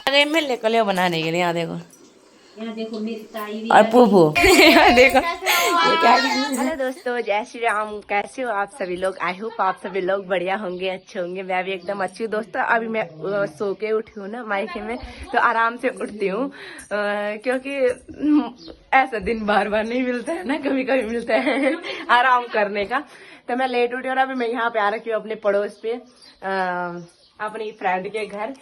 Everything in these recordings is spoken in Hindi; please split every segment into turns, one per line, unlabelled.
गए मिल कलियो बनाने के लिए। यहाँ देखो,
यहाँ देखो मेरी ताई भी
और पुपू देखो
ये
क्या। हेलो दोस्तों, जय श्री राम। कैसे हो आप सभी लोग? आई होप आप सभी लोग बढ़िया होंगे, अच्छे होंगे। मैं भी एकदम अच्छी हूँ दोस्तों। अभी मैं सो के उठी हूँ ना मायके में, तो आराम से उठती हूँ क्योंकि ऐसा दिन बार बार नहीं मिलता है ना, कभी कभी मिलता है आराम करने का। तो मैं लेट उठी और अभी मैं यहाँ पे आ रखी हूँ अपने पड़ोस पे, अपनी फ्रेंड के घर।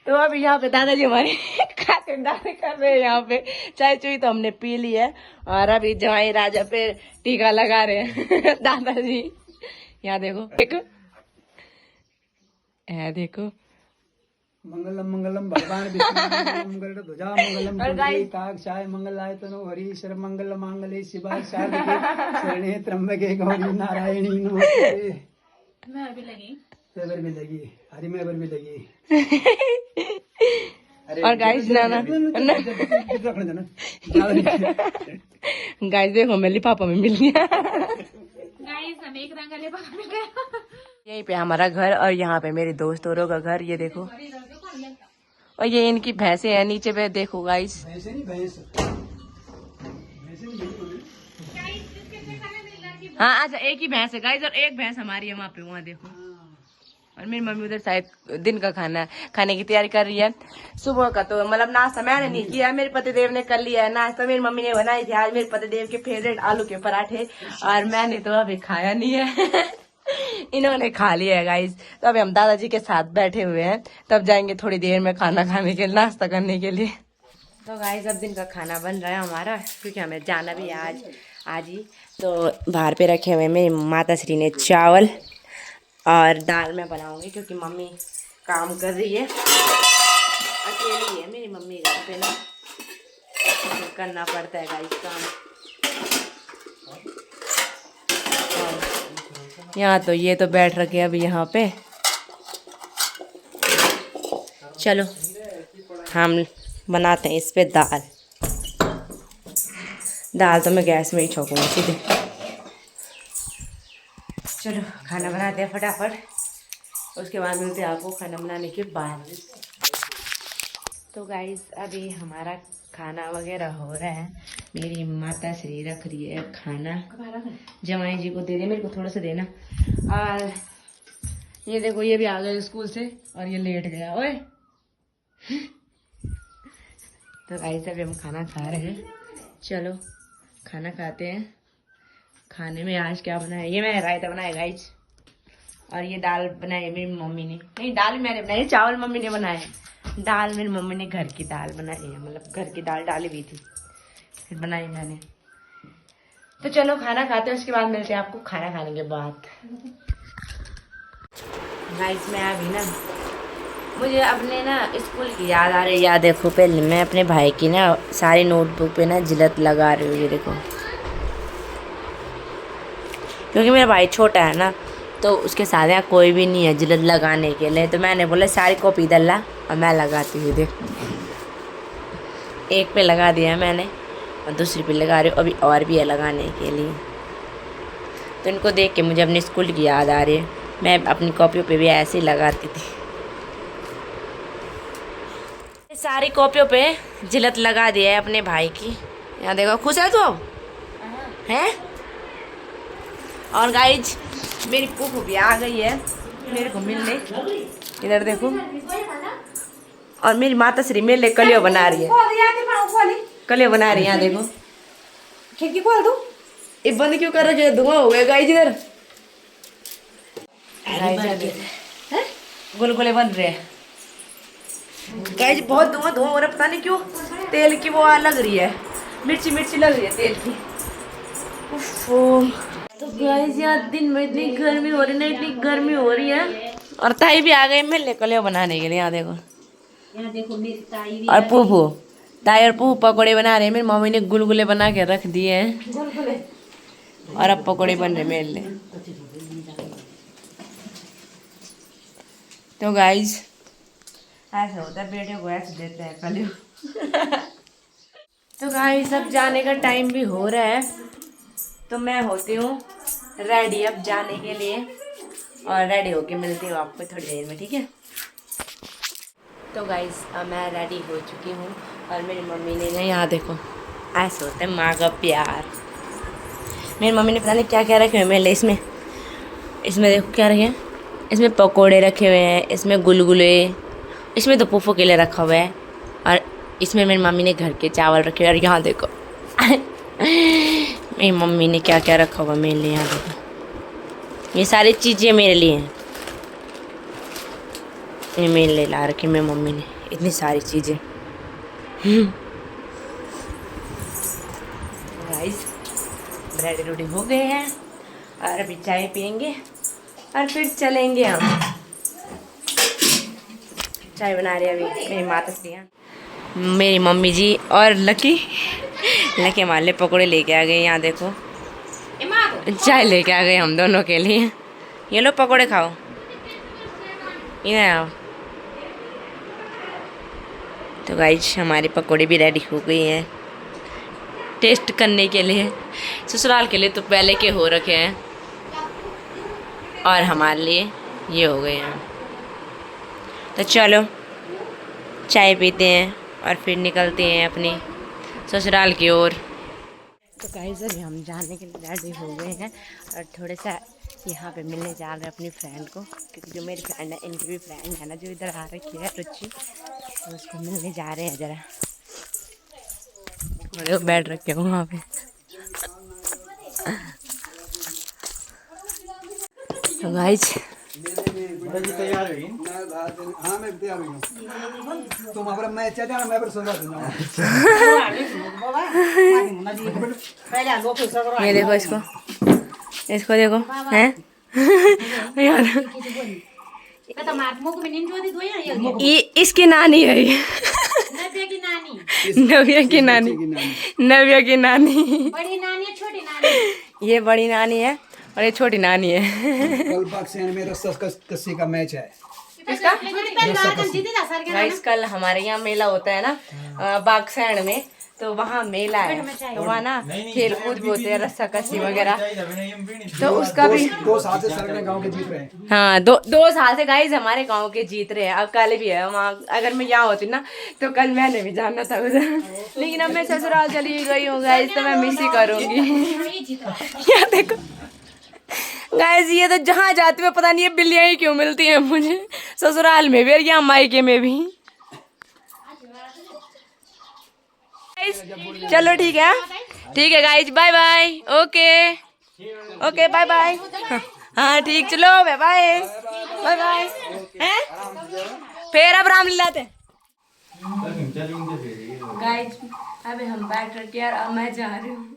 तो अभी यहाँ पे दादाजी हमारे खातिरदारी कर रहे हैं। यहाँ पे चाय चुई तो हमने पी ली है और अभी जवाई राजा पे टीका लगा रहे हैं दादाजी। यहाँ देखो देखो, है देखो।
मंगलम मंगलम भगवान विष्णु ध्वजा मंगलम काक्षाय मंगलाय तनो हरीश्वर मंगल मांगल्ये शिवाय शारदे शरणे त्र्यंबके गौरी नारायणी नमोस्तुते।
मैं भी लगी,
तेवर भी लगी, हरी में भी लगी।
और गाइस ना गाइस देखो मैं लिफाफा में मिल गया।
गाइस हम एक रंग लिफाफा मिल गया।
यहीं पे हमारा घर और यहाँ पे मेरे दोस्तों का घर। ये देखो, और ये इनकी भैंसे हैं नीचे पे। देखो गाइस,
भैंस नहीं भैंस
हाँ अच्छा एक ही भैंस है गाइस, और एक भैंस हमारी है वहाँ पे। वहाँ देखो, और मेरी मम्मी उधर शायद दिन का खाने की तैयारी कर रही है। सुबह का तो मतलब नाश्ता मैंने नहीं किया, मेरे पतिदेव ने कर लिया है नाश्ता। मेरी मम्मी ने बनाई थी आज मेरे पतिदेव के फेवरेट आलू के पराठे, और मैंने तो अभी खाया नहीं है इन्होंने खा लिया है गाइस। तो अभी हम दादाजी के साथ बैठे हुए हैं, तब जाएंगे थोड़ी देर में खाना खाने के, नाश्ता करने के लिए। तो गाइस अब दिन का खाना बन रहा है हमारा, क्योंकि हमें जाना भी है आज ही। तो बाहर पे रखे हुए मेरी माता श्री ने चावल और दाल मैं बनाऊंगी, क्योंकि मम्मी काम कर रही है, अकेली है मेरी मम्मी घर पे ना, तो करना पड़ता है गाइस काम। यहाँ तो ये तो बैठ रखे अभी यहाँ पे। चलो हम बनाते हैं इस पे दाल तो मैं गैस में ही छोकूंगी सीधे। चलो खाना बनाते हैं फटाफट, उसके बाद मिलते हैं आपको खाना बनाने के बाद। तो गाइस अभी हमारा खाना वगैरह हो रहा है। मेरी माता श्री रख रही है खाना, जमाई जी को दे दे, मेरे को थोड़ा सा देना। और ये देखो ये भी आ गए स्कूल से और ये लेट गया। ओए तो गाइस अभी हम खाना खा रहे हैं, चलो खाना खाते हैं। खाने में आज क्या बनाया, ये मैंने रायता बनाया गाइस, और ये दाल बनाई मेरी मम्मी ने। नहीं दाल मैंने बनाई, चावल मम्मी ने बनाए, दाल मेरी मम्मी ने घर की दाल बनाई है, मतलब घर की दाल डाली हुई थी फिर बनाई मैंने। तो चलो खाना खाते हैं, उसके बाद मिलते हैं आपको खाना खाने के बाद। गाइस मैं अभी ना, मुझे अपने ना स्कूल की याद आ रही है। याद देखो पहले मैं अपने भाई की ना सारी नोटबुक पे ना जिलत लगा रही हूँ, ये देखो, क्योंकि मेरा भाई छोटा है ना, तो उसके साथ यहाँ कोई भी नहीं है जिलत लगाने के लिए। तो मैंने बोला सारी कॉपी इधर ला और मैं लगाती हूँ। देख एक पे लगा दिया मैंने और दूसरी पे लगा रही हूँ, अभी और भी है लगाने के लिए। तो इनको देख के मुझे अपने स्कूल की याद आ रही है। मैं अपनी कॉपियों पे भी ऐसे ही लगाती थी। सारी कॉपियों पे जिलत लगा दिया है अपने भाई की। यहाँ देखो खुश है तो हैं। और गाइज मेरी फूफू भी आ गई है मेरे को मिलने, इधर देखो। और मेरी माता श्री मेरे लिए कलियो बना रही है, कलियो बना रही है। यहाँ देखो, खिड़की खोल दो, ये बंद क्यों कर रहे हो, धुआं हो गया गाइज। इधर गुलगुले बन रहे हैं गाइज, बहुत धुआं हो रहा है, पता नहीं क्यों। तेल की वो लग रही है, मिर्ची मिर्ची लग रही है तेल की। तो गाइस यहाँ दिन में इतनी गर्मी हो रही है ना, इतनी गर्मी हो रही है। और ताई भी आ गई मेरे कलियो बनाने के लिए। यहाँ देखो,
यहाँ देखो मेरी ताई भी
और पुपू, ताई और पुपू पकौड़े बना रहे हैं। मेरी मम्मी ने गुलगुले बना के रख दिए हैं और अब पकौड़े बन रहे मेरे लिए। तो गाइस ऐसा होता है, बेटे को ऐसे देते हैं कलियो तो गाइस अब जाने का टाइम भी हो रहा है, तो मैं होती हूँ रेडी अब जाने के लिए। और रेडी होके मिलती हूँ आपको थोड़ी देर में, ठीक है। तो गाइस मैं रेडी हो चुकी हूँ और मेरी मम्मी ने ना, यहाँ देखो ऐसे होता है माँ का प्यार। मेरी मम्मी ने पता नहीं क्या क्या रखे हुए मेरे लिए। इसमें देखो क्या रखे हैं, इसमें पकोड़े रखे हुए हैं, इसमें गुलगुले, इसमें तो पुफ्फो के लिए रखा हुआ है, और इसमें मेरी मम्मी ने घर के चावल रखे हुए हैं। और यहाँ देखो मेरी मम्मी ने क्या क्या रखा हुआ मेरे लिए, यहाँ देखो ये सारी चीज़ें मेरे लिए हैं, ये मेरे लिए ला रखी मेरी मम्मी ने इतनी सारी चीज़ें। गाइस ब्रेड रोटी हो गए हैं और अभी चाय पियेंगे और फिर चलेंगे हम। चाय बना रही है अभी मेरी माता श्री, मेरी मम्मी जी और लकी हमारे लिए पकौड़े लेके आ गए। यहाँ देखो चाय लेके आ गए हम दोनों के लिए। ये लो पकौड़े खाओ, इन्हें आओ। तो गाइस हमारी पकौड़े भी रेडी हो गई हैं टेस्ट करने के लिए। ससुराल के लिए तो पहले के हो रखे हैं और हमारे लिए ये हो गए हैं। तो चलो चाय पीते हैं और फिर निकलते हैं अपनी ससुराल की ओर। तो गाइस अभी हम जाने के लिए रेडी हो गए हैं और थोड़ा सा यहाँ पे मिलने जा रहे हैं अपनी फ्रेंड को, क्योंकि जो मेरी फ्रेंड है इनकी भी फ्रेंड है ना जो इधर आ रखी है रुचि, तो उसको मिलने जा रहे हैं ज़रा। और बैठ रखे हो वहाँ पे। तो गाइस
तैयार है। हाँ मैं तैयार हूँ। तुम अब मैं चाहता मैं पर सोचा दूँगा।
ये देखो इसको देखो हैं यार, ये इसकी नानी है, ये नव्या की नानी, नव्या की नानी,
बड़ी नानी है छोटी नानी,
ये बड़ी नानी है और ये छोटी नानी है।
कल पाकिस्तान में रस्सा कस्सी का मैच है।
गाइस कल हमारे यहाँ मेला होता है ना बागसैंड में, तो वहाँ मेला है, तो वहाँ ना खेल कूद भी होते हैं रस्सा कस्सी वगैरह, तो उसका भी
2 साल से सरगने गांव के जीत रहे हैं।
हाँ 2 साल से गाइस हमारे गांव के जीत रहे हैं। अब कल भी है वहाँ, अगर मैं यहाँ होती ना तो कल मैंने भी जानना था उधर, लेकिन अब मैं ससुराल चली गई हूँ गाइस, तो मैं मिस ही करूँगी। यहाँ देखो गाइस ये तो जहाँ जाती है पता नहीं ये बिल्लियाँ ही क्यों मिलती हैं मुझे, ससुराल में भी और यहाँ मायके में भी। चलो ठीक है guys, bye bye. Okay bye bye. हाँ ठीक, चलो बाय बाय बाय बाय। फिर अब रामलीला थे गाइज, अभी हम बैठ रखे यार, अब मैं जा रही हूँ।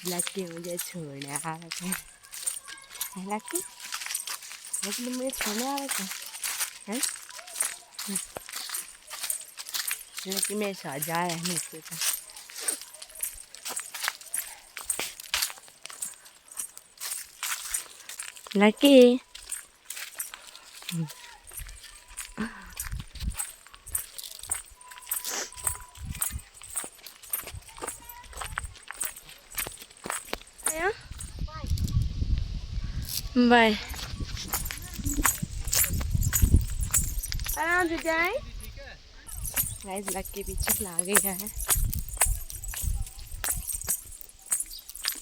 लकी मुझे छोड़ने आ रखे हैं, लकी मुझे छोड़ने आ रखे हैं, लकी मेरे साथ जाए है नीचे का। Lucky bye. आराम से जाए। गाइस लग के पीछे ला गया है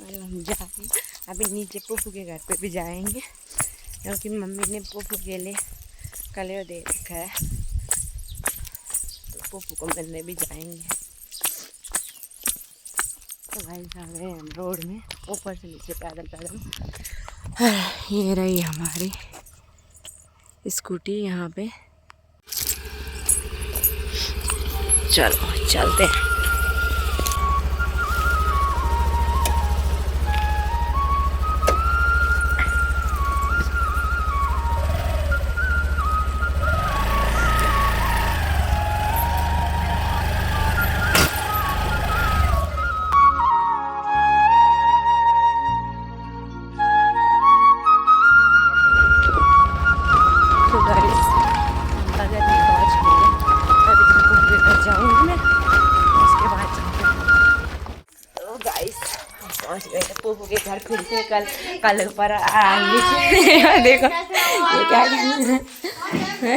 और हम जा रहे हैं। अभी नीचे पुप्पू के घर पे भी जाएंगे क्योंकि मम्मी ने पुप्पू के लिए कलेव दे रखा है, तो पुप्पू को मिलने भी जाएंगे। तो भाई आ गए हम रोड में, ऊपर से नीचे पैदल पैदल। ये रही हमारी स्कूटी यहाँ पे। चलो चलते हैं। पुप्पू के घर फिर से कल पर आएंगे। देखो ये क्या है,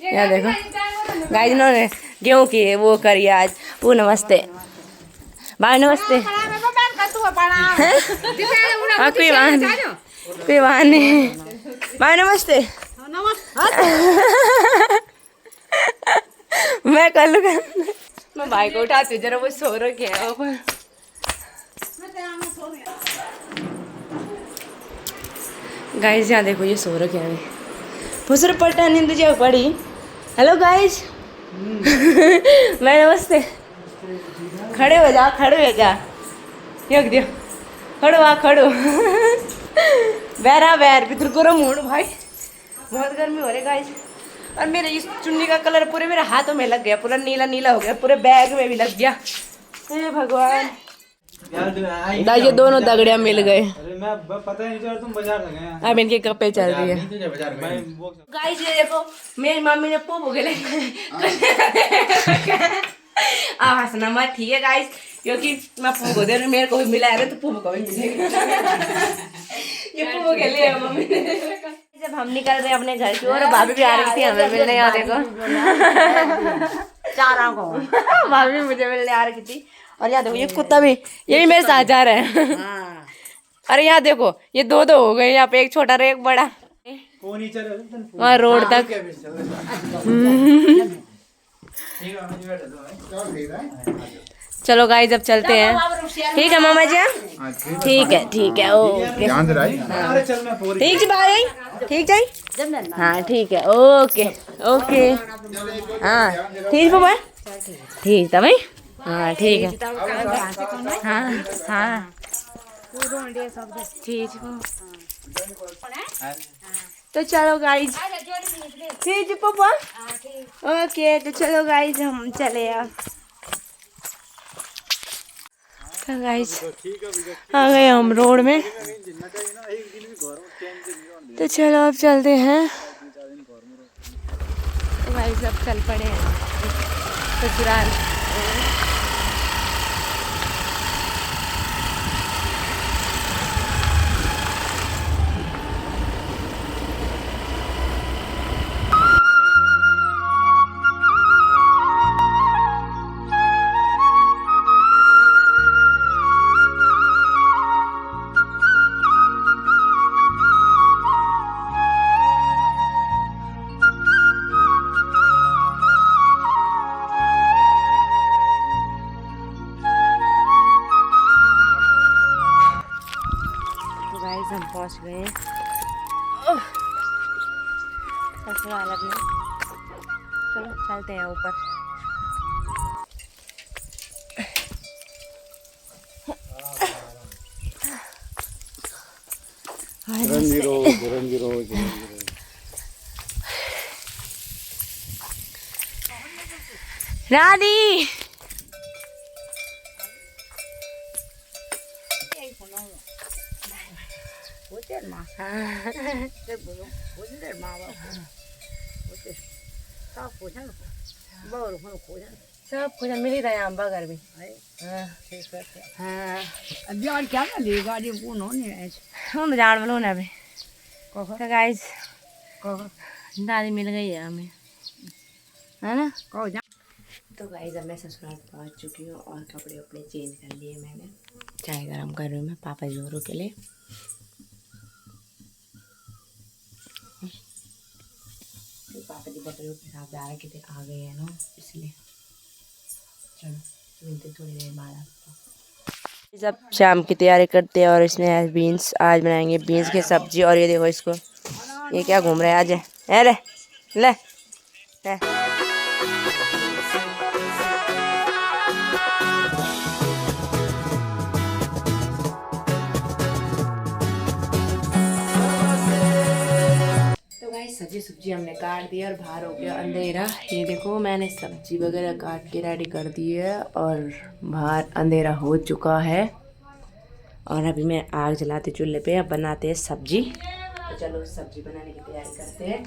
यहाँ देखो गाइस इन्होंने गेहूँ की वो करी आज। पू नमस्ते, बाय नमस्ते। हाँ कोई बात नहीं, बाय नमस्ते। मैं कर लूँगा, मैं भाई को उठाती हूँ, जरा वो सो रखे है ऊपर। गाइस यहाँ देखो ये सो रखे हैं। फुसर पट्टा नींद जो पड़ी। Hello guys. मैं नमस्ते। खड़े हो जा, खड़े हो जा, योग दियो, खड़ो आ खड़ो। बैरा बैर पितर करो मूड भाई, बहुत गर्मी हो रही गाइस। और मेरे इस चुन्नी का कलर पूरे मेरे हाथों में लग गया, पूरा नीला नीला हो गया, पूरे बैग में भी लग गया। हे भगवान, ये दोनों दगड़िया मिल गए।
मैं पता ही नहीं चला तुम बाजार लगे हैं।
अब इनके कपड़े चल रही है। गाइस ये देखो मेरी मम्मी ने पुप्पू के लिए हंसना मत, ठीक है गाइस, क्योंकि मैं पुप्पू को दे रही हूँ, मेरे को भी मिला है तो पुप्पू को भी मिलेगा। ये पुप्पू के लिए मम्मी ने। जब हम निकल रहे हैं अपने घर की ओर, भाभी भी आ रही थी हमें मिलने। यहाँ देखो चारा को भाभी मुझे मिलने आ रही थी। और यहाँ देखो ये कुत्ता भी, ये भी मेरे साथ जा रहा है। अरे यहाँ देखो ये दो हो गए, यहाँ पे एक छोटा और एक बड़ा। वहाँ रोड तक। चलो गाइस अब चलते हैं, ठीक है मामा जी। ठीक है ओके। ठीक है भाई, ठीक है, हाँ ठीक है, ओके ओके, हाँ ठीक है भाई, ठीक है भाई, हाँ ठीक है, हाँ हाँ ठीक है। तो चलो गाइज, ठीक है पापा, ओके। तो चलो गाइज हम चले अब। तो गाइज आ गए हम रोड में, तो चलो अब चलते हैं। तो गाइज अब चल पड़े हैं ससुराल। हम पहुंच गए ससुराल अपने। चलो चलते हैं ऊपर। रानी सब कुछ मिल ही रहा है, अम्बा घर भी। हाँ
क्या ना ले गाड़ी कौन होने है
हम जान वालों ने भी तो गाइस दादी मिल गई है हमें, है ना। तो गाइस अब मैं ससुराल पहुंच चुकी हूँ और कपड़े वपड़े चेंज कर लिए मैंने। चाय गरम कर रही हूँ मैं पापा जोरों के लिए। तो पापा जी बकरियों के साथ जा रहे थे, आ गए हैं ना, इसलिए चलो मिलते थोड़ी देर बाद आपको। सब शाम की तैयारी करते हैं और इसमें बीन्स आज बनाएंगे, बीन्स की सब्जी। और ये देखो इसको, ये क्या घूम रहा है आज, है ले ले ले। तो भाई सब्जी सब्जी हमने काट दी और बाहर हो गया अंधेरा। ये देखो मैंने सब्जी वगैरह काट के रेडी कर दी है और बाहर अंधेरा हो चुका है। और अभी मैं आग जलाती चूल्हे पे, अब बनाते हैं सब्जी। तो चलो सब्जी बनाने की तैयारी करते हैं।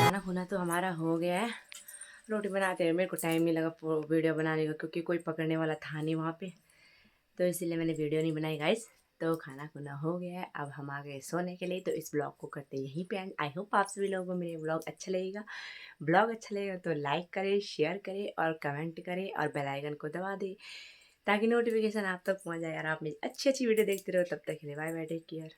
खाना खुना तो हमारा हो गया है। रोटी बनाते हैं, मेरे को टाइम नहीं लगा वीडियो बनाने का क्योंकि कोई पकड़ने वाला था नहीं वहाँ पे, तो इसीलिए मैंने वीडियो नहीं बनाई गाइस। तो खाना खुना हो गया है, अब हम आ गए सोने के लिए। तो इस ब्लॉग को करते यहीं पे एंड। आई होप आप सभी लोगों को मेरे ब्लॉग अच्छा लगेगा। ब्लॉग अच्छा लगेगा तो लाइक करें, शेयर करें और कमेंट करें और बेल आइकन को दबा दें ताकि नोटिफिकेशन आप तक पहुँच जाए। यार आप मेरी अच्छी अच्छी वीडियो देखते रहो। तब तक के लिए बाय बाय, टेक केयर।